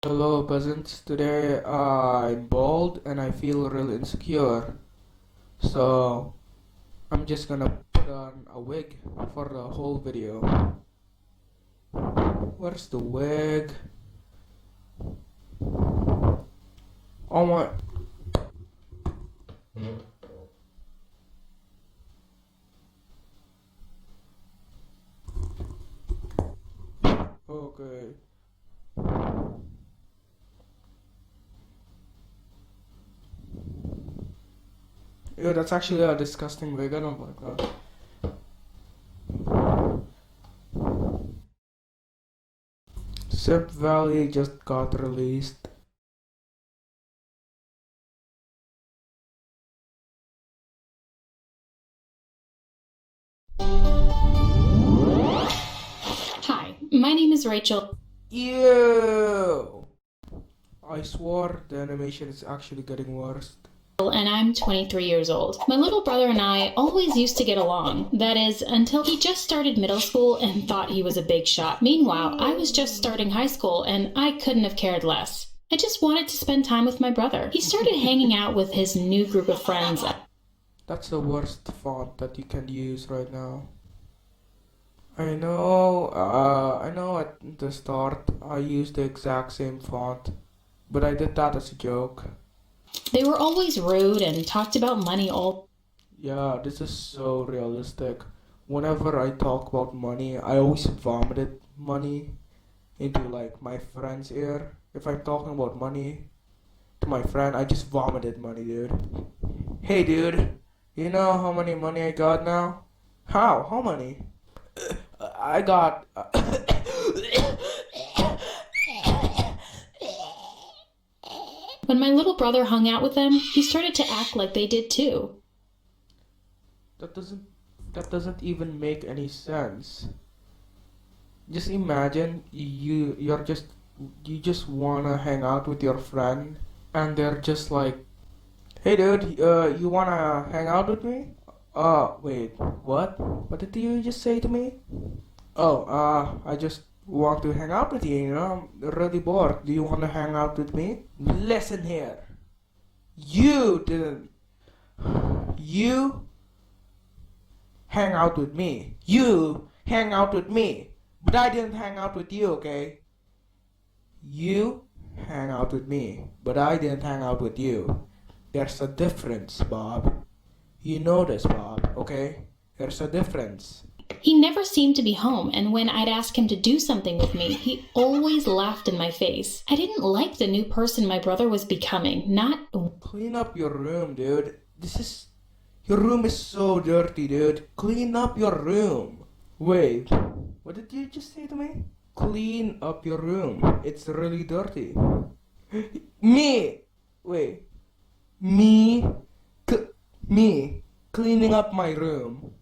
Hello peasants, today I'm bald and I feel really insecure. So I'm just gonna put on a wig for the whole video. Where's the wig? Oh my. Okay. Ew, that's actually a disgusting wig. I don't like that. SimpValley just got released. Hi, my name is Rachel. Ew! I swore the animation is actually getting worse. And I'm 23 years old. My little brother and I always used to get along. That is, until he just started middle school and thought he was a big shot. Meanwhile, I was just starting high school and I couldn't have cared less. I just wanted to spend time with my brother. He started hanging out with his new group of friends. That's the worst font that you can use right now. I know at the start I used the exact same font, but I did that as a joke. They were always rude and talked about money all. Yeah, this is so realistic. Whenever I talk about money, I always vomited money into like my friend's ear. If I'm talking about money to my friend, I just vomited money, dude. Hey, dude, you know how many money I got now? How? How many? I got. When my little brother hung out with them, he started to act like they did too. That doesn't that doesn't even make any sense. Just imagine you just wanna hang out with your friend and they're just like, "Hey dude, you wanna hang out with me?" Wait, what? What did you just say to me? Oh, I just want to hang out with you, I'm really bored. Do you wanna hang out with me? Listen here. You didn't you hang out with me. You hang out with me. But I didn't hang out with you, okay? You hang out with me, but I didn't hang out with you. There's a difference, Bob. You know this, Bob, okay? There's a difference. He never seemed to be home, and when I'd ask him to do something with me, he always laughed in my face. I didn't like the new person my brother was becoming, not. Clean up your room, dude. Your room is so dirty, dude. Clean up your room. Wait, what did you just say to me? Clean up your room. It's really dirty. Me! Wait. Me? Me cleaning up my room.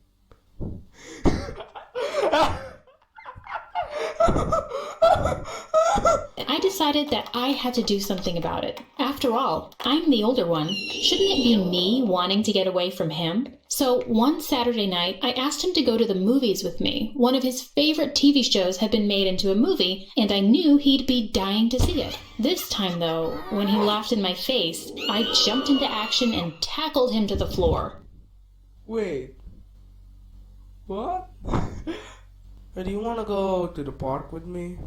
I decided that I had to do something about it. After all, I'm the older one. Shouldn't it be me wanting to get away from him? So one Saturday night, I asked him to go to the movies with me. One of his favorite TV shows had been made into a movie, and I knew he'd be dying to see it. This time, though, when he laughed in my face, I jumped into action and tackled him to the floor. Wait. What? Do you wanna go to the park with me?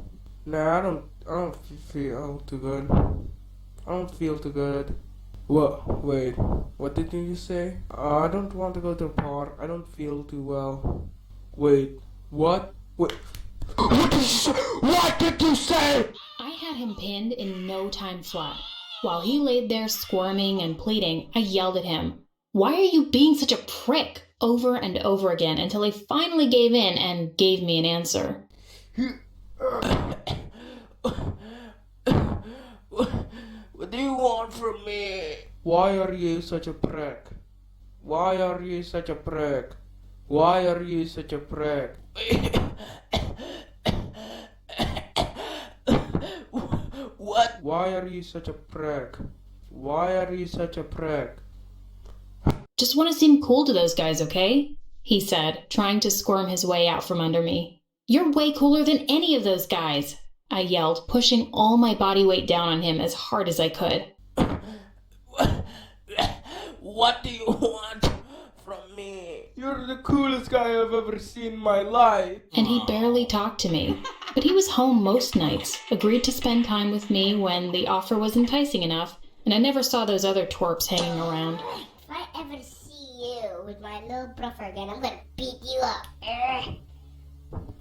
Nah, I don't feel too good. I don't feel too good. What? Wait, what did you say? I don't want to go to the park. I don't feel too well. Wait, what? Wait. What did you say? I had him pinned in no time flat. While he laid there squirming and pleading, I yelled at him, "Why are you being such a prick?" over and over again until he finally gave in and gave me an answer. What do you want from me? Why are you such a prick? Why are you such a prick? Why are you such a prick? What? Why are you such a prick? Why are you such a prick? "Just want to seem cool to those guys, okay?" he said, trying to squirm his way out from under me. "You're way cooler than any of those guys." I yelled, pushing all my body weight down on him as hard as I could. What do you want from me? You're the coolest guy I've ever seen in my life. And he barely talked to me. But he was home most nights, agreed to spend time with me when the offer was enticing enough, and I never saw those other twerps hanging around. If I ever see you with my little brother again, I'm gonna beat you up.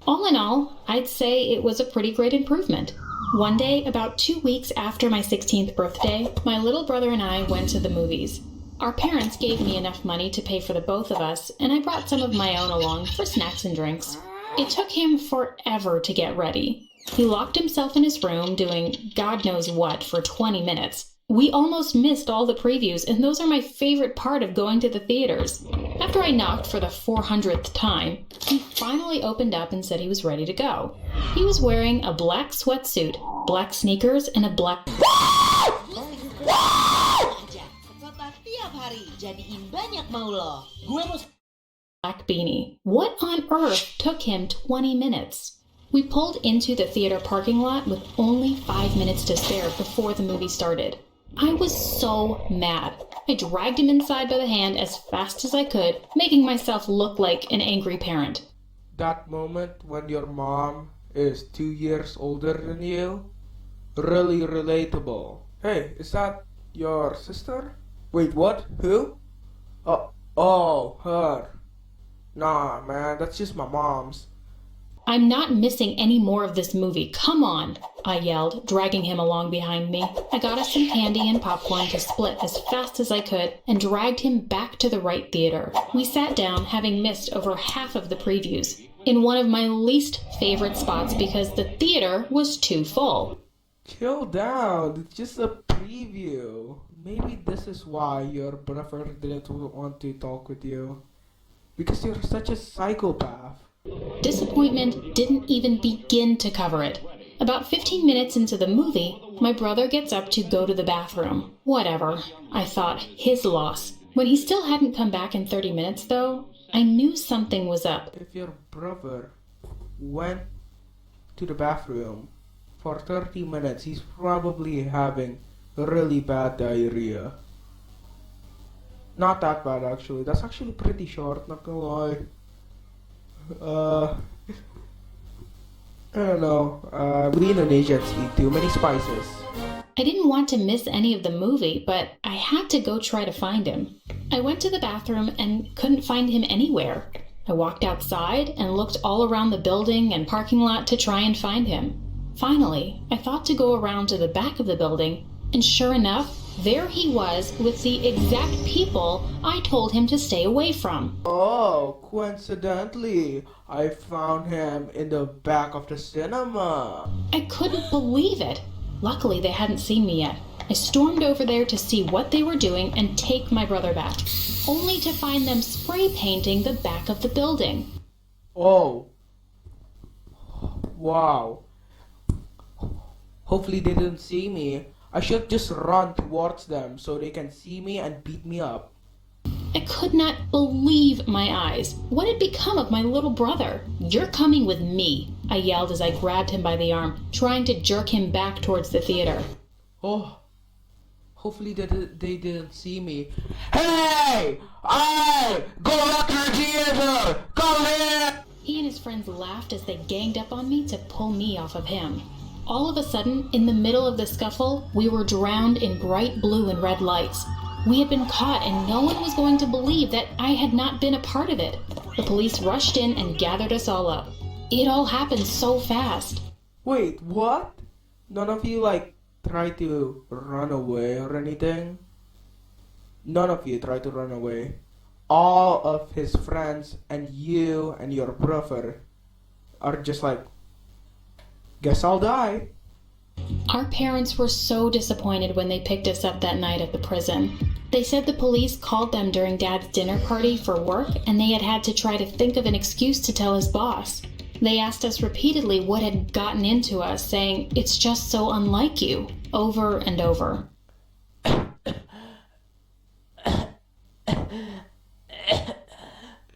All in all, I'd say it was a pretty great improvement. One day, about 2 weeks after my 16th birthday, my little brother and I went to the movies. Our parents gave me enough money to pay for the both of us, and I brought some of my own along for snacks and drinks. It took him forever to get ready. He locked himself in his room doing God knows what for 20 minutes. We almost missed all the previews, and those are my favorite part of going to the theaters. After I knocked for the 400th time, he finally opened up and said he was ready to go. He was wearing a black sweatsuit, black sneakers, and a black... black beanie. What on earth took him 20 minutes? We pulled into the theater parking lot with only 5 minutes to spare before the movie started. I was so mad. I dragged him inside by the hand as fast as I could, making myself look like an angry parent. That moment when your mom is 2 years older than you? Really relatable. Hey, is that your sister? Wait, what? Who? Oh, her. Nah, man, that's just my mom's. I'm not missing any more of this movie. Come on, I yelled, dragging him along behind me. I got us some candy and popcorn to split as fast as I could and dragged him back to the right theater. We sat down, having missed over half of the previews, in one of my least favorite spots because the theater was too full. Chill down, it's just a preview. Maybe this is why your brother didn't want to talk with you. Because you're such a psychopath. Disappointment didn't even begin to cover it. About 15 minutes into the movie, my brother gets up to go to the bathroom. Whatever, I thought, his loss. When he still hadn't come back in 30 minutes, though, I knew something was up. If your brother went to the bathroom for 30 minutes, he's probably having really bad diarrhea. Not that bad, actually. That's actually pretty short, not gonna lie. I don't know. We Indonesians eat too many spices. I didn't want to miss any of the movie, but I had to go try to find him. I went to the bathroom and couldn't find him anywhere. I walked outside and looked all around the building and parking lot to try and find him. Finally, I thought to go around to the back of the building, and sure enough, there he was with the exact people I told him to stay away from. Oh, coincidentally, I found him in the back of the cinema. I couldn't believe it. Luckily, they hadn't seen me yet. I stormed over there to see what they were doing and take my brother back, only to find them spray painting the back of the building. Oh. Wow. Hopefully they didn't see me. I should just run towards them so they can see me and beat me up. I could not believe my eyes. What had become of my little brother? "You're coming with me," I yelled as I grabbed him by the arm, trying to jerk him back towards the theater. Oh. Hopefully they didn't see me. Hey! Go back to the theater! Come here! He and his friends laughed as they ganged up on me to pull me off of him. All of a sudden, in the middle of the scuffle, we were drowned in bright blue and red lights. We had been caught and no one was going to believe that I had not been a part of it. The police rushed in and gathered us all up. It all happened so fast. Wait, what? None of you tried to run away or anything? None of you tried to run away. All of his friends and you and your brother are just guess I'll die. Our parents were so disappointed when they picked us up that night at the prison. They said the police called them during Dad's dinner party for work and they had to try to think of an excuse to tell his boss. They asked us repeatedly what had gotten into us, saying, "It's just so unlike you," over and over.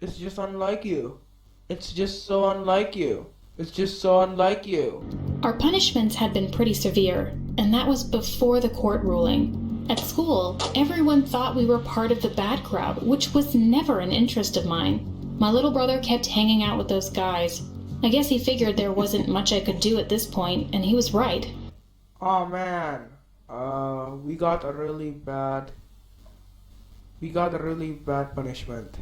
It's just unlike you. It's just so unlike you. It's just so unlike you. Our punishments had been pretty severe, and that was before the court ruling. At school, everyone thought we were part of the bad crowd, which was never an interest of mine. My little brother kept hanging out with those guys. I guess he figured there wasn't much I could do at this point, and he was right. Oh man, we got a really bad punishment.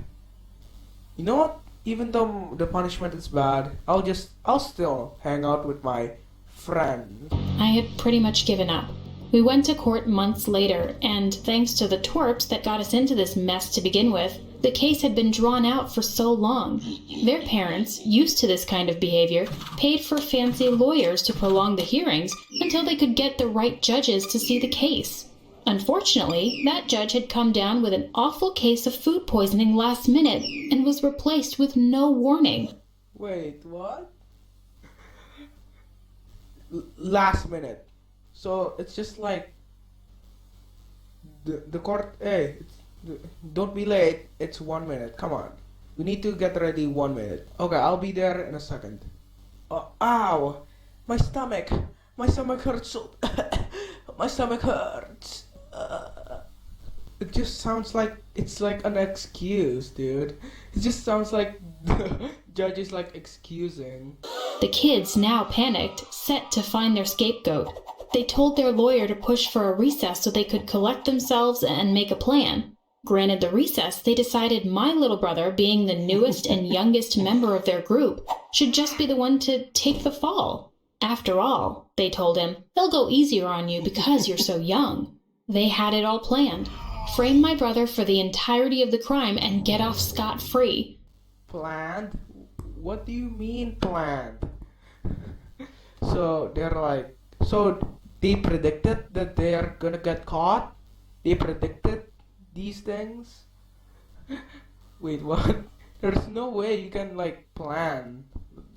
You know what? Even though the punishment is bad, I'll still hang out with my friend. I had pretty much given up. We went to court months later, and thanks to the twerps that got us into this mess to begin with, the case had been drawn out for so long. Their parents, used to this kind of behavior, paid for fancy lawyers to prolong the hearings until they could get the right judges to see the case. Unfortunately, that judge had come down with an awful case of food poisoning last minute and was replaced with no warning. Wait, what? Last minute. So it's just like the court. Hey, don't be late. It's 1 minute. Come on. We need to get ready 1 minute. Okay, I'll be there in a second. Oh, ow! My stomach. My stomach hurts. So my stomach hurts. It just sounds like it's like an excuse, dude. It just sounds like the judge is like excusing. The kids, now panicked, set to find their scapegoat. They told their lawyer to push for a recess so they could collect themselves and make a plan. Granted the recess, they decided my little brother, being the newest and youngest member of their group, should just be the one to take the fall. After all, they told him, they'll go easier on you because you're so young. They had it all planned. Frame my brother for the entirety of the crime and get off scot-free. Planned? What do you mean planned? So they predicted that they're gonna get caught? They predicted these things? Wait, what? There's no way you can plan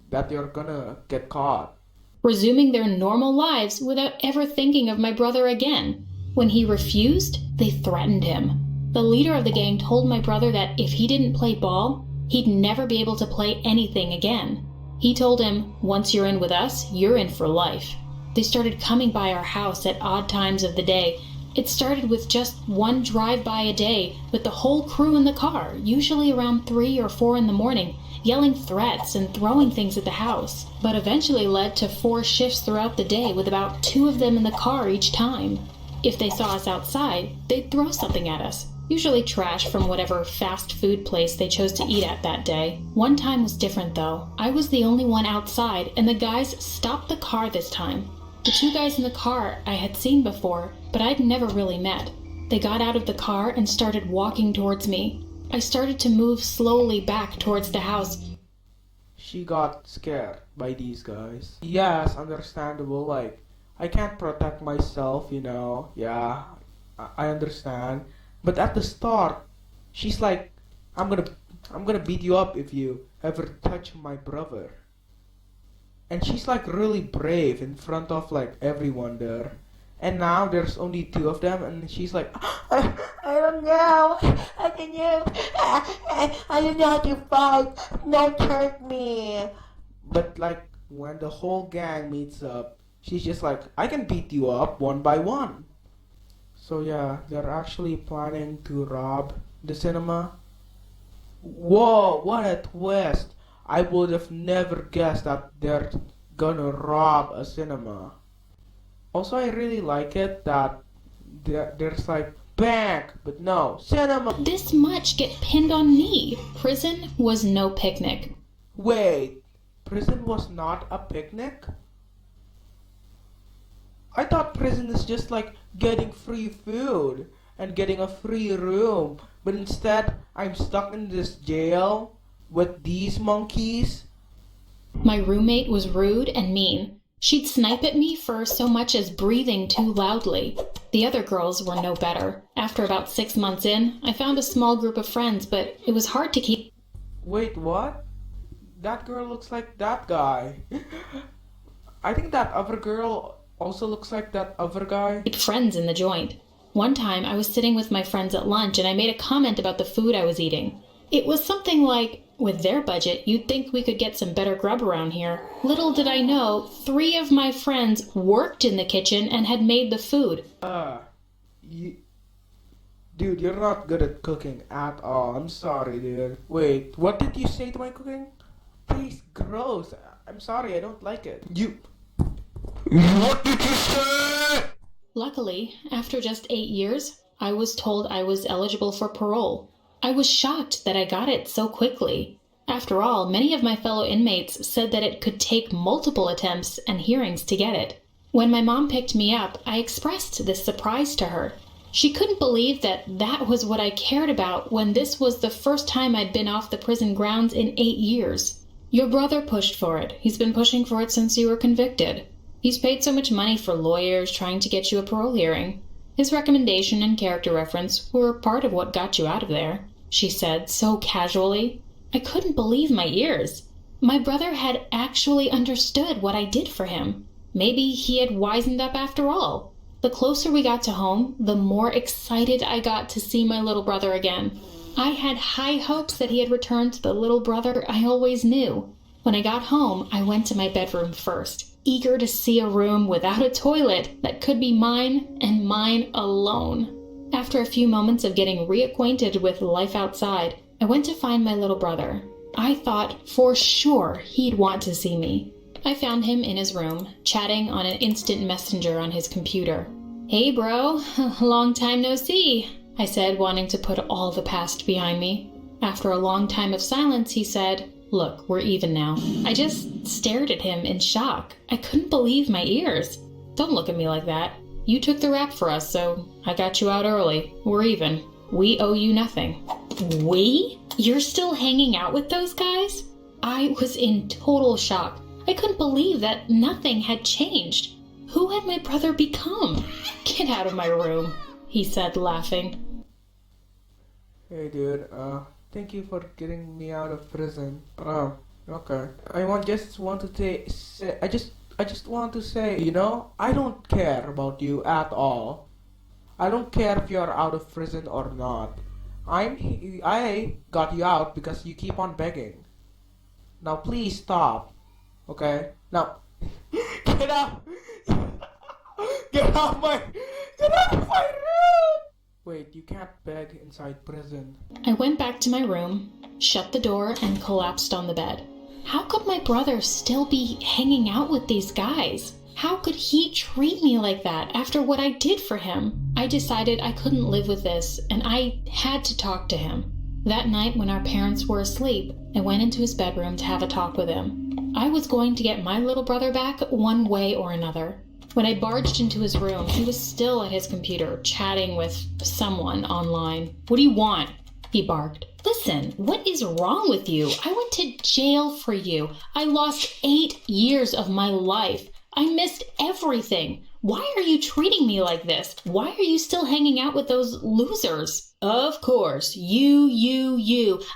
that you're gonna get caught. Resuming their normal lives without ever thinking of my brother again. When he refused, they threatened him. The leader of the gang told my brother that if he didn't play ball, he'd never be able to play anything again. He told him, once you're in with us, you're in for life. They started coming by our house at odd times of the day. It started with just one drive-by a day with the whole crew in the car, usually around 3 or 4 in the morning, yelling threats and throwing things at the house, but eventually led to 4 shifts throughout the day with about 2 of them in the car each time. If they saw us outside, they'd throw something at us, usually trash from whatever fast food place they chose to eat at that day. One time was different though. I was the only one outside and the guys stopped the car this time. The 2 guys in the car I had seen before, but I'd never really met. They got out of the car and started walking towards me. I started to move slowly back towards the house. She got scared by these guys. Yes, understandable, I can't protect myself, Yeah, I understand. But at the start, she's like, I'm gonna beat you up if you ever touch my brother. And she's really brave in front of everyone there. And now there's only 2 of them, and she's like, I don't know. I don't know how to fight. Don't hurt me. But when the whole gang meets up, she's just like, I can beat you up one by one. So yeah, they're actually planning to rob the cinema. Whoa, what a twist. I would have never guessed that they're gonna rob a cinema. Also, I really like it that there's bank, but no, cinema. This much get pinned on me. Prison was no picnic. Wait, prison was not a picnic? I thought prison is just getting free food and getting a free room, but instead I'm stuck in this jail with these monkeys. My roommate was rude and mean. She'd snipe at me for so much as breathing too loudly. The other girls were no better. After about 6 months in, I found a small group of friends, but it was hard to keep... Wait, what? That girl looks like that guy. I think that other girl also looks like that other guy. Friends in the joint. One time I was sitting with my friends at lunch and I made a comment about the food I was eating. It was something like, with their budget, you'd think we could get some better grub around here. Little did I know, 3 of my friends worked in the kitchen and had made the food. You, dude, you're not good at cooking at all. I'm sorry, dude. Wait, what did you say to my cooking? Please, gross. I'm sorry, I don't like it. What did you say? Luckily, after just 8 years, I was told I was eligible for parole. I was shocked that I got it so quickly. After all, many of my fellow inmates said that it could take multiple attempts and hearings to get it. When my mom picked me up, I expressed this surprise to her. She couldn't believe that that was what I cared about when this was the first time I'd been off the prison grounds in 8 years. Your brother pushed for it. He's been pushing for it since you were convicted. He's paid so much money for lawyers trying to get you a parole hearing. His recommendation and character reference were part of what got you out of there, she said so casually. I couldn't believe my ears. My brother had actually understood what I did for him. Maybe he had wisened up after all. The closer we got to home, the more excited I got to see my little brother again. I had high hopes that he had returned to the little brother I always knew. When I got home, I went to my bedroom first, eager to see a room without a toilet that could be mine and mine alone. After a few moments of getting reacquainted with life outside, I went to find my little brother. I thought for sure he'd want to see me. I found him in his room, chatting on an instant messenger on his computer. Hey bro, long time no see, I said, wanting to put all the past behind me. After a long time of silence, he said, look, we're even now. I just stared at him in shock. I couldn't believe my ears. Don't look at me like that. You took the rap for us, so I got you out early. We're even. We owe you nothing. We? You're still hanging out with those guys? I was in total shock. I couldn't believe that nothing had changed. Who had my brother become? Get out of my room, he said, laughing. Hey dude, thank you for getting me out of prison. Okay. I just want to say, I don't care about you at all. I don't care if you're out of prison or not. I got you out because you keep on begging. Now please stop. Okay? Now get out. Get out of my room. Wait, you can't beg inside prison. I went back to my room, shut the door, and collapsed on the bed. How could my brother still be hanging out with these guys? How could he treat me like that after what I did for him? I decided I couldn't live with this, and I had to talk to him. That night, when our parents were asleep, I went into his bedroom to have a talk with him. I was going to get my little brother back one way or another. When I barged into his room, he was still at his computer, chatting with someone online. What do you want? He barked. Listen, what is wrong with you? I went to jail for you. I lost 8 years of my life. I missed everything. Why are you treating me like this? Why are you still hanging out with those losers? Of course, you.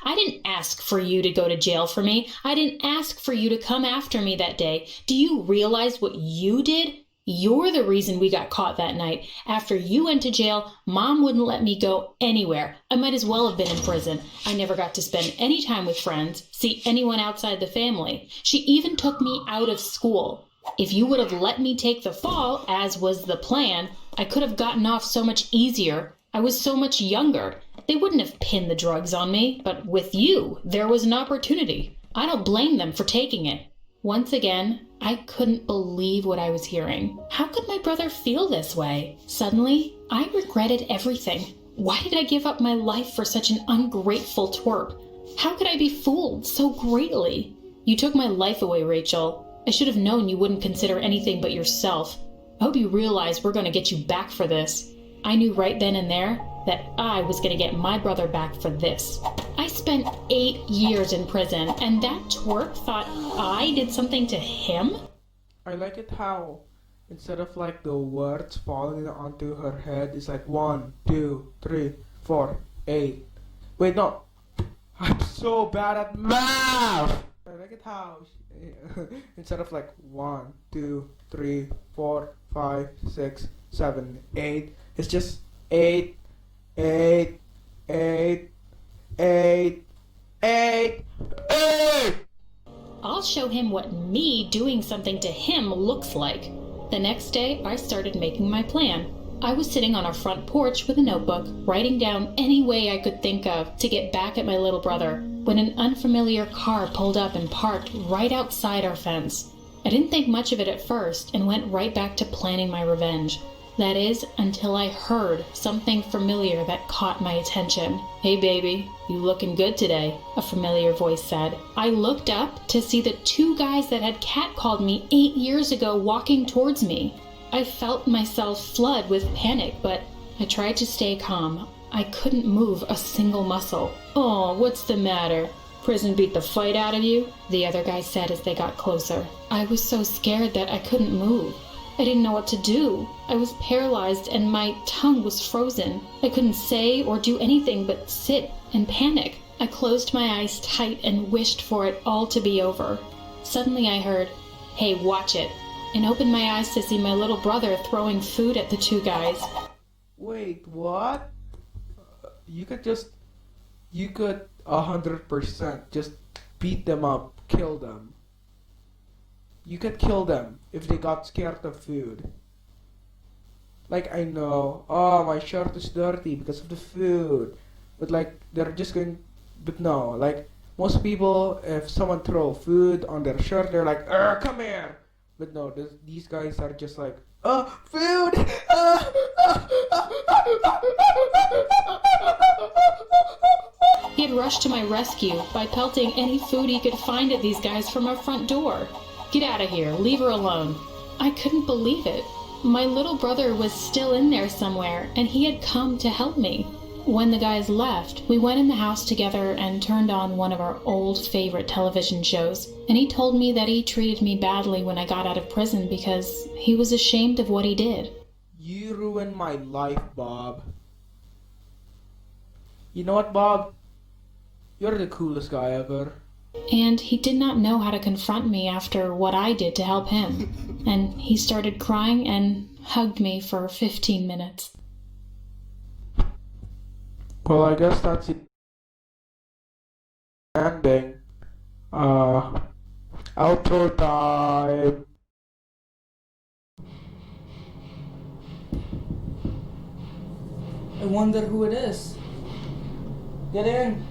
I didn't ask for you to go to jail for me. I didn't ask for you to come after me that day. Do you realize what you did? You're the reason we got caught that night. After you went to jail, Mom wouldn't let me go anywhere. I might as well have been in prison. I never got to spend any time with friends, see anyone outside the family. She even took me out of school. If you would have let me take the fall, as was the plan, I could have gotten off so much easier. I was so much younger. They wouldn't have pinned the drugs on me, but with you, there was an opportunity. I don't blame them for taking it. Once again, I couldn't believe what I was hearing. How could my brother feel this way? Suddenly, I regretted everything. Why did I give up my life for such an ungrateful twerp? How could I be fooled so greatly? You took my life away, Rachel. I should have known you wouldn't consider anything but yourself. I hope you realize we're going to get you back for this. I knew right then and there that I was going to get my brother back for this. I spent 8 years in prison, and that twerp thought I did something to him? I like it how instead of like the words falling onto her head, it's like 1, 2, 3, 4, 8. Wait, no. I'm so bad at math. I like it how instead of like 1, 2, 3, 4, 5, 6, 7, 8, it's just 8, 8, 8, 8, 8, 8! I'll show him what me doing something to him looks like. The next day, I started making my plan. I was sitting on our front porch with a notebook, writing down any way I could think of to get back at my little brother, when an unfamiliar car pulled up and parked right outside our fence. I didn't think much of it at first and went right back to planning my revenge. That is, until I heard something familiar that caught my attention. "Hey baby, you looking good today," a familiar voice said. I looked up to see the two guys that had catcalled me 8 years ago walking towards me. I felt myself flood with panic, but I tried to stay calm. I couldn't move a single muscle. "Oh, what's the matter? Prison beat the fight out of you?" the other guy said as they got closer. I was so scared that I couldn't move. I didn't know what to do. I was paralyzed and my tongue was frozen. I couldn't say or do anything but sit and panic. I closed my eyes tight and wished for it all to be over. Suddenly I heard, "Hey, watch it," and opened my eyes to see my little brother throwing food at the two guys. Wait, what? You could 100% just beat them up, kill them. You could kill them if they got scared of food. Like, I know, oh, my shirt is dirty because of the food. But like, they're just going, but no, like, most people, if someone throw food on their shirt, they're like, come here. But no, these guys are just like, food! He had rushed to my rescue by pelting any food he could find at these guys from our front door. "Get out of here, leave her alone." I couldn't believe it. My little brother was still in there somewhere, and he had come to help me. When the guys left, we went in the house together and turned on one of our old favorite television shows, and he told me that he treated me badly when I got out of prison because he was ashamed of what he did. You ruined my life, Bob. You know what, Bob? You're the coolest guy ever. And he did not know how to confront me after what I did to help him. And he started crying and hugged me for 15 minutes. Well, I guess that's it. Ending. Outro time. I wonder who it is. Get in.